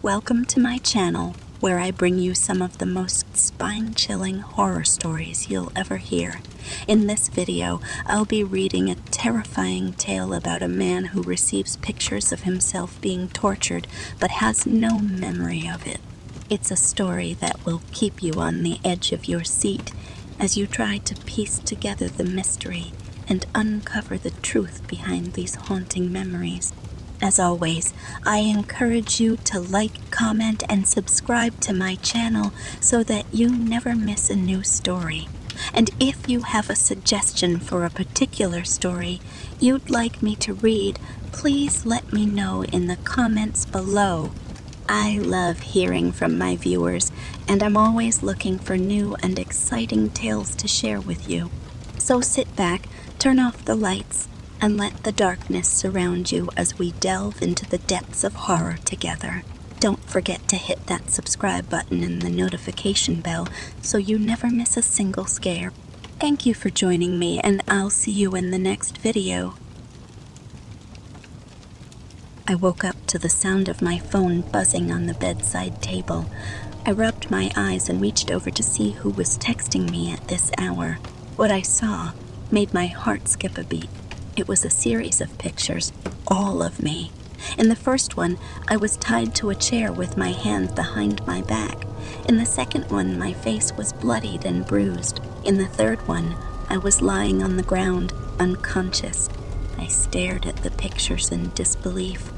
Welcome to my channel, where I bring you some of the most spine-chilling horror stories you'll ever hear. In this video, I'll be reading a terrifying tale about a man who receives pictures of himself being tortured but has no memory of it. It's a story that will keep you on the edge of your seat as you try to piece together the mystery and uncover the truth behind these haunting memories. As always, I encourage you to like, comment, and subscribe to my channel so that you never miss a new story. And if you have a suggestion for a particular story you'd like me to read, please let me know in the comments below. I love hearing from my viewers, and I'm always looking for new and exciting tales to share with you. So sit back, turn off the lights, and let the darkness surround you as we delve into the depths of horror together. Don't forget to hit that subscribe button and the notification bell so you never miss a single scare. Thank you for joining me, and I'll see you in the next video. I woke up to the sound of my phone buzzing on the bedside table. I rubbed my eyes and reached over to see who was texting me at this hour. What I saw made my heart skip a beat. It was a series of pictures, all of me. In the first one, I was tied to a chair with my hand behind my back. In the second one, my face was bloodied and bruised. In the third one, I was lying on the ground, unconscious. I stared at the pictures in disbelief.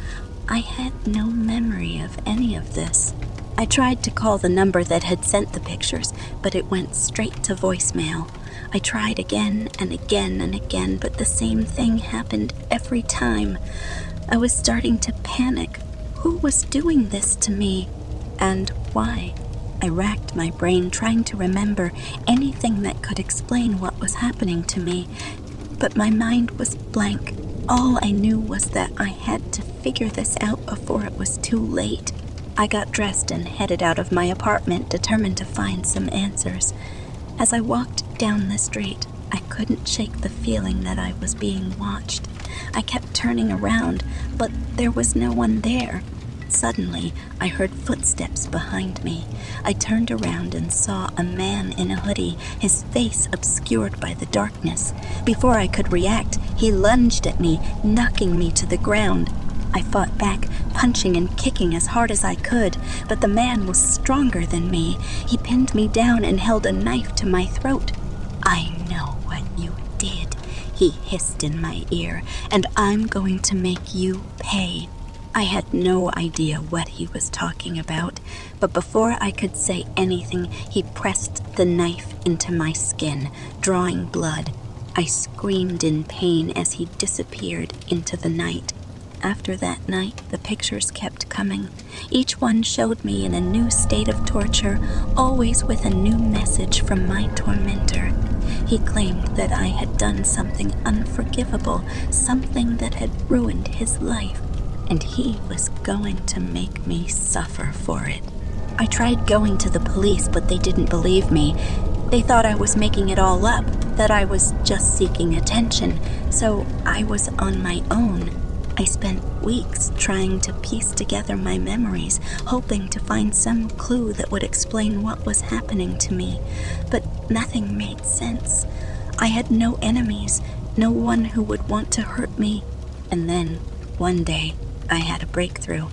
I had no memory of any of this. I tried to call the number that had sent the pictures, but it went straight to voicemail. I tried again and again and again, but the same thing happened every time. I was starting to panic. Who was doing this to me? And why? I racked my brain trying to remember anything that could explain what was happening to me, but my mind was blank. All I knew was that I had to figure this out before it was too late. I got dressed and headed out of my apartment, determined to find some answers. As I walked down the street, I couldn't shake the feeling that I was being watched. I kept turning around, but there was no one there. Suddenly, I heard footsteps behind me. I turned around and saw a man in a hoodie, his face obscured by the darkness. Before I could react, he lunged at me, knocking me to the ground. I fought back, punching and kicking as hard as I could, but the man was stronger than me. He pinned me down and held a knife to my throat. "I know what you did," he hissed in my ear, "and I'm going to make you pay." I had no idea what he was talking about, but before I could say anything, he pressed the knife into my skin, drawing blood. I screamed in pain as he disappeared into the night. After that night, the pictures kept coming. Each one showed me in a new state of torture, always with a new message from my tormentor. He claimed that I had done something unforgivable, something that had ruined his life, and he was going to make me suffer for it. I tried going to the police, but they didn't believe me. They thought I was making it all up, that I was just seeking attention, so I was on my own. I spent weeks trying to piece together my memories, hoping to find some clue that would explain what was happening to me, but nothing made sense. I had no enemies, no one who would want to hurt me. And then, one day, I had a breakthrough.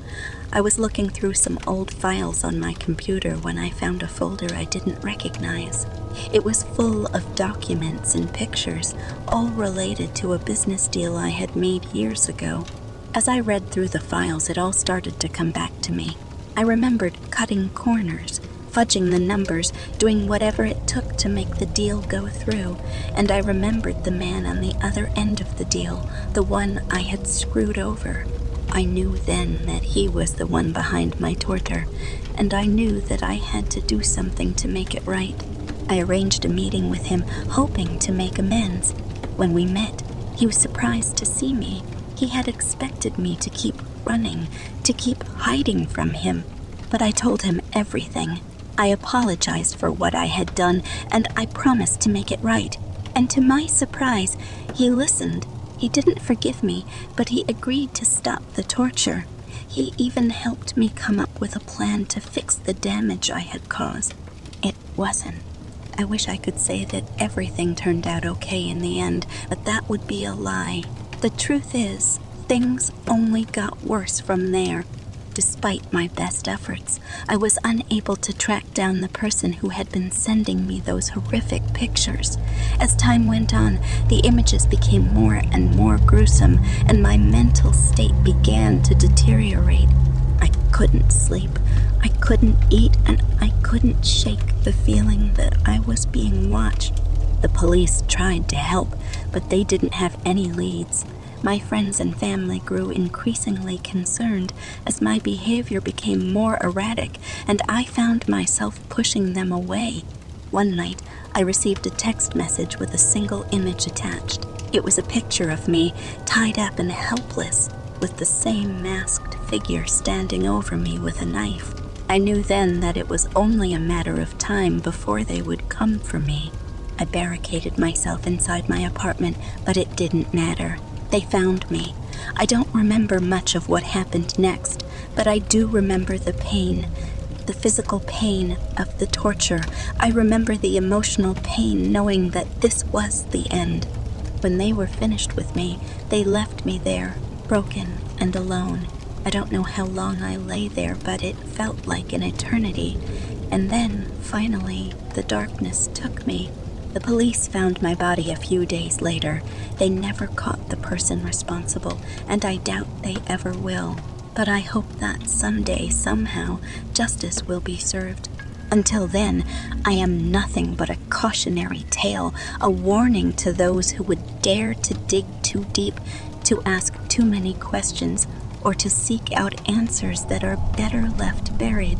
I was looking through some old files on my computer when I found a folder I didn't recognize. It was full of documents and pictures, all related to a business deal I had made years ago. As I read through the files, it all started to come back to me. I remembered cutting corners, fudging the numbers, doing whatever it took to make the deal go through, and I remembered the man on the other end of the deal, the one I had screwed over. I knew then that he was the one behind my torture, and I knew that I had to do something to make it right. I arranged a meeting with him, hoping to make amends. When we met, he was surprised to see me. He had expected me to keep running, to keep hiding from him. But I told him everything. I apologized for what I had done, and I promised to make it right. And to my surprise, he listened. He didn't forgive me, but he agreed to stop the torture. He even helped me come up with a plan to fix the damage I had caused. It wasn't. I wish I could say that everything turned out okay in the end, but that would be a lie. The truth is, things only got worse from there. Despite my best efforts, I was unable to track down the person who had been sending me those horrific pictures. As time went on, the images became more and more gruesome, and my mental state began to deteriorate. I couldn't sleep, I couldn't eat, and I couldn't shake the feeling that I was being watched. The police tried to help, but they didn't have any leads. My friends and family grew increasingly concerned as my behavior became more erratic, and I found myself pushing them away. One night, I received a text message with a single image attached. It was a picture of me, tied up and helpless, with the same masked figure standing over me with a knife. I knew then that it was only a matter of time before they would come for me. I barricaded myself inside my apartment, but it didn't matter. They found me. I don't remember much of what happened next, but I do remember the pain, the physical pain of the torture. I remember the emotional pain knowing that this was the end. When they were finished with me, they left me there, broken and alone. I don't know how long I lay there, but it felt like an eternity. And then, finally, the darkness took me. The police found my body a few days later. They never caught the person responsible, and I doubt they ever will. But I hope that someday, somehow, justice will be served. Until then, I am nothing but a cautionary tale, a warning to those who would dare to dig too deep, to ask too many questions, or to seek out answers that are better left buried.